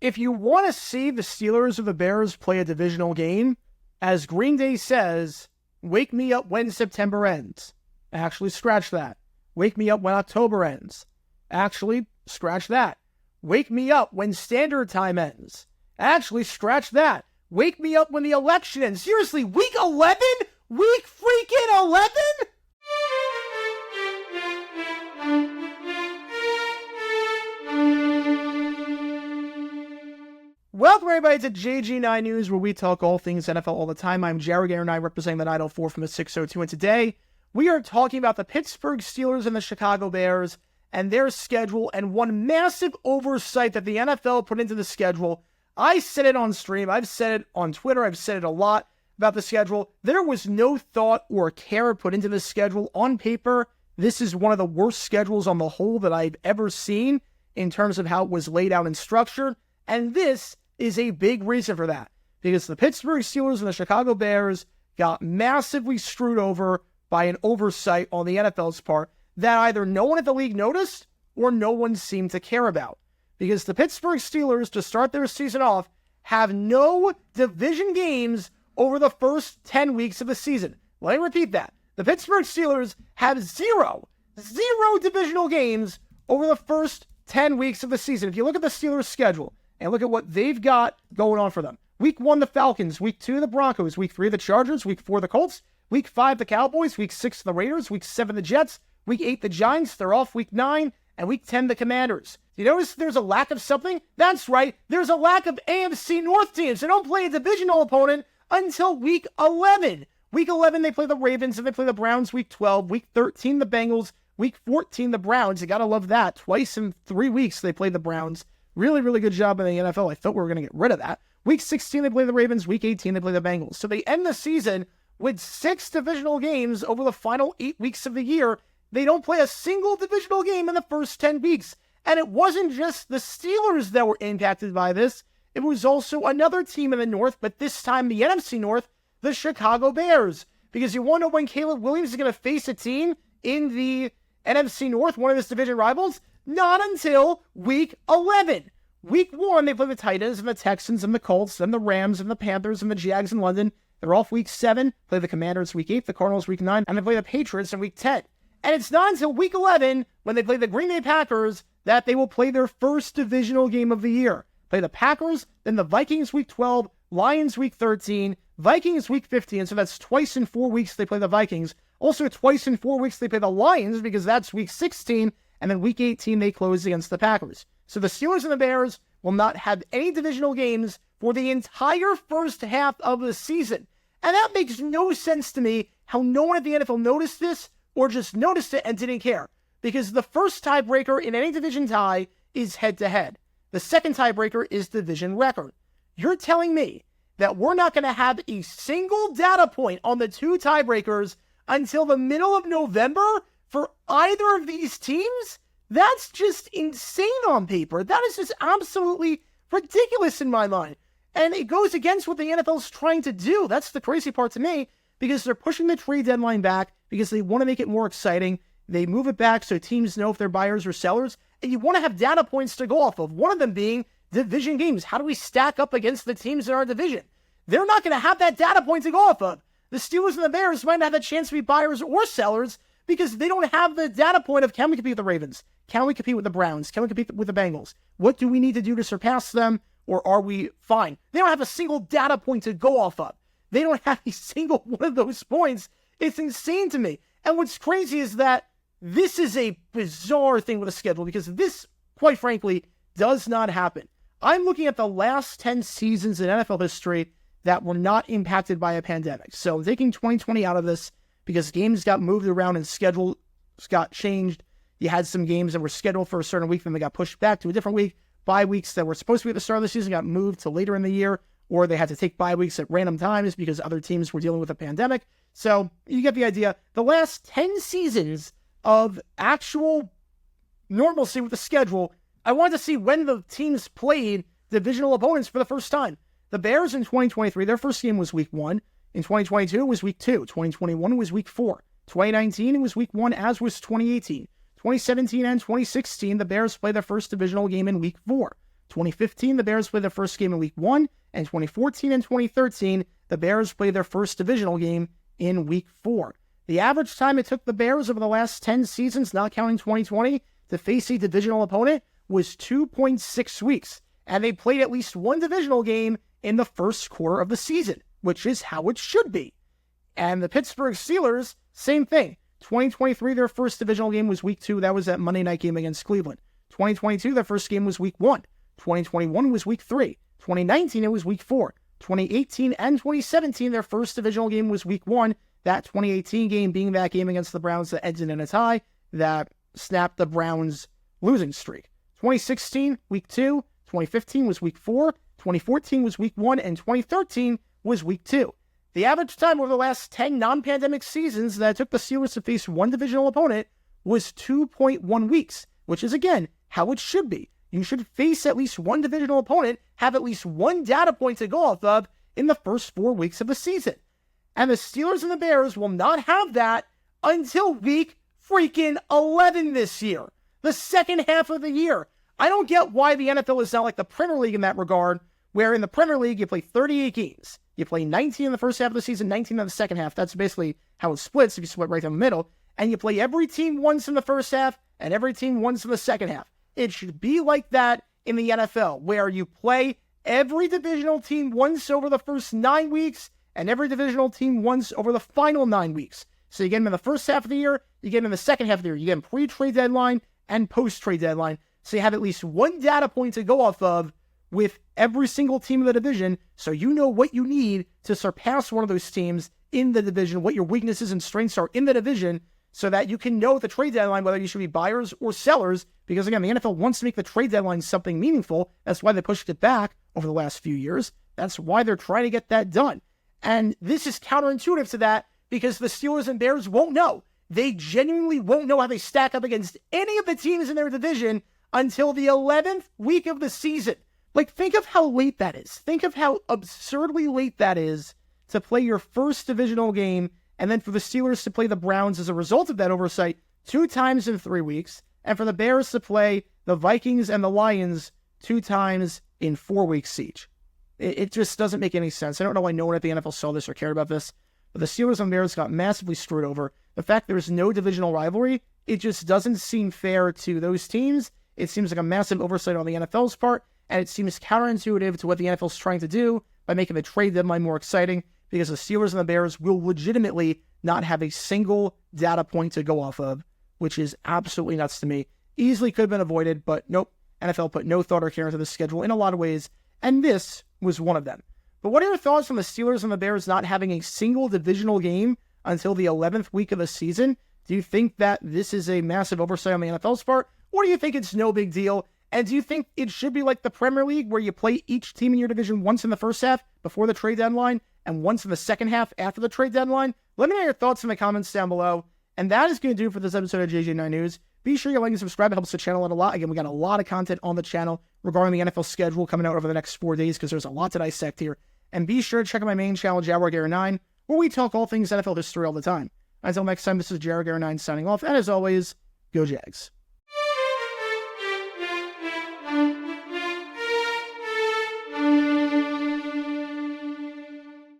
if you want to see the Steelers or the Bears play a divisional game, as Green Day says, wake me up when September ends. Actually, scratch that. Wake me up when October ends. Actually, scratch that. Wake me up when standard time ends. Actually, scratch that. Wake me up when the election ends. Seriously, week 11? Week freaking 11? Welcome everybody to JG9 News, where we talk all things NFL all the time. I'm Jared Aaron, representing the 904 from the 602, and today we are talking about the Pittsburgh Steelers and the Chicago Bears and their schedule and one massive oversight that the NFL put into the schedule. I said it on stream, I've said it on Twitter, I've said it a lot about the schedule. There was no thought or care put into the schedule. On paper, this is one of the worst schedules on the whole that I've ever seen in terms of how it was laid out and structured, and this is a big reason for that, because the Pittsburgh Steelers and the Chicago Bears got massively screwed over by an oversight on the NFL's part that either no one at the league noticed or no one seemed to care about. Because the Pittsburgh Steelers, to start their season off, have no division games over the first 10 weeks of the season. Let me repeat that. The Pittsburgh Steelers have zero divisional games over the first 10 weeks of the season. If you look at the Steelers' schedule, and look at what they've got going on for them. Week 1, the Falcons. Week 2, the Broncos. Week 3, the Chargers. Week 4, the Colts. Week 5, the Cowboys. Week 6, the Raiders. Week 7, the Jets. Week 8, the Giants. They're off Week 9. And Week 10, the Commanders. Do you notice there's a lack of something? That's right. There's a lack of AFC North teams. They don't play a divisional opponent until Week 11. Week 11, they play the Ravens and they play the Browns. Week 12. Week 13, the Bengals. Week 14, the Browns. You gotta love that. Twice in 3 weeks, they play the Browns. Really, really good job in the NFL. I thought we were going to get rid of that. Week 16, they play the Ravens. Week 18, they play the Bengals. So they end the season with 6 divisional games over the final 8 weeks of the year. They don't play a single divisional game in the first 10 weeks. And it wasn't just the Steelers that were impacted by this. It was also another team in the North, but this time the NFC North, the Chicago Bears. Because you want to know when Caleb Williams is going to face a team in the NFC North, one of his division rivals? Not until Week 11. Week 1, they play the Titans and the Texans and the Colts, then the Rams and the Panthers and the Jags in London. They're off Week 7, play the Commanders Week 8, the Cardinals Week 9, and they play the Patriots in Week 10. And it's not until Week 11, when they play the Green Bay Packers, that they will play their first divisional game of the year. Play the Packers, then the Vikings Week 12, Lions Week 13, Vikings Week 15, so that's twice in 4 weeks they play the Vikings. Also twice in 4 weeks they play the Lions, because that's Week 16, and then Week 18, they close against the Packers. So the Steelers and the Bears will not have any divisional games for the entire first half of the season. And that makes no sense to me how no one at the NFL noticed this or just noticed it and didn't care. Because the first tiebreaker in any division tie is head-to-head. The second tiebreaker is division record. You're telling me that we're not going to have a single data point on the 2 tiebreakers until the middle of November for either of these teams? That's just insane on paper. That is just absolutely ridiculous in my mind. And it goes against what the NFL's trying to do. That's the crazy part to me, because they're pushing the trade deadline back because they want to make it more exciting. They move it back so teams know if they're buyers or sellers. And you want to have data points to go off of, one of them being division games. How do we stack up against the teams in our division? They're not going to have that data point to go off of. The Steelers and the Bears might not have a chance to be buyers or sellers, because they don't have the data point of, can we compete with the Ravens? Can we compete with the Browns? Can we compete with the Bengals? What do we need to do to surpass them? Or are we fine? They don't have a single data point to go off of. They don't have a single one of those points. It's insane to me. And what's crazy is that this is a bizarre thing with the schedule, because this, quite frankly, does not happen. I'm looking at the last 10 seasons in NFL history that were not impacted by a pandemic. So I'm taking 2020 out of this, because games got moved around and schedules got changed. You had some games that were scheduled for a certain week, then they got pushed back to a different week. Bye weeks that were supposed to be at the start of the season got moved to later in the year, or they had to take bye weeks at random times because other teams were dealing with a pandemic. So you get the idea. The last 10 seasons of actual normalcy with the schedule, I wanted to see when the teams played divisional opponents for the first time. The Bears in 2023, their first game was Week 1. In 2022, it was Week 2. 2021 was Week 4. 2019, it was Week 1, as was 2018. 2017 and 2016, the Bears played their first divisional game in Week 4. 2015, the Bears played their first game in Week 1, and 2014 and 2013, the Bears played their first divisional game in Week 4. The average time it took the Bears over the last 10 seasons, not counting 2020, to face a divisional opponent was 2.6 weeks, and they played at least one divisional game in the first quarter of the season, which is how it should be. And the Pittsburgh Steelers, same thing. 2023, their first divisional game was Week 2. That was that Monday night game against Cleveland. 2022, their first game was Week 1. 2021 was Week 3. 2019, it was Week 4. 2018 and 2017, their first divisional game was Week 1. That 2018 game being that game against the Browns that ended in a tie that snapped the Browns' losing streak. 2016, Week 2. 2015 was Week 4. 2014 was Week 1. And 2013 was Week 2. The average time over the last 10 non-pandemic seasons that it took the Steelers to face one divisional opponent was 2.1 weeks, which is, again, how it should be. You should face at least one divisional opponent, have at least one data point to go off of in the first 4 weeks of the season. And the Steelers and the Bears will not have that until Week freaking 11 this year, the second half of the year. I don't get why the NFL is not like the Premier League in that regard, where in the Premier League you play 38 games. You play 19 in the first half of the season, 19 in the second half. That's basically how it splits if you split right down the middle. And you play every team once in the first half and every team once in the second half. It should be like that in the NFL, where you play every divisional team once over the first 9 weeks and every divisional team once over the final 9 weeks. So you get them in the first half of the year, you get them in the second half of the year. You get them pre-trade deadline and post-trade deadline. So you have at least one data point to go off of with every single team in the division, so you know what you need to surpass one of those teams in the division, what your weaknesses and strengths are in the division, so that you can know at the trade deadline whether you should be buyers or sellers, because again, the NFL wants to make the trade deadline something meaningful. That's why they pushed it back over the last few years. That's why they're trying to get that done. And this is counterintuitive to that, because the Steelers and Bears won't know. They genuinely won't know how they stack up against any of the teams in their division until the 11th week of the season. Like, think of how late that is. Think of how absurdly late that is to play your first divisional game, and then for the Steelers to play the Browns as a result of that oversight 2 times in 3 weeks, and for the Bears to play the Vikings and the Lions 2 times in 4 weeks each. It just doesn't make any sense. I don't know why no one at the NFL saw this or cared about this, but the Steelers and Bears got massively screwed over. The fact there's no divisional rivalry, it just doesn't seem fair to those teams. It seems like a massive oversight on the NFL's part, and it seems counterintuitive to what the NFL is trying to do by making the trade deadline more exciting, because the Steelers and the Bears will legitimately not have a single data point to go off of, which is absolutely nuts to me. Easily could have been avoided, but nope. NFL put no thought or care into the schedule in a lot of ways, and this was one of them. But what are your thoughts on the Steelers and the Bears not having a single divisional game until the 11th week of the season? Do you think that this is a massive oversight on the NFL's part, or do you think it's no big deal? And do you think it should be like the Premier League, where you play each team in your division once in the first half before the trade deadline and once in the second half after the trade deadline? Let me know your thoughts in the comments down below. And that is going to do it for this episode of JJ9 News. Be sure you like and subscribe. It helps the channel out a lot. Again, we got a lot of content on the channel regarding the NFL schedule coming out over the next 4 days, because there's a lot to dissect here. And be sure to check out my main channel, JaguarGary9, where we talk all things NFL history all the time. Until next time, this is JaguarGary9 signing off. And as always, go Jags.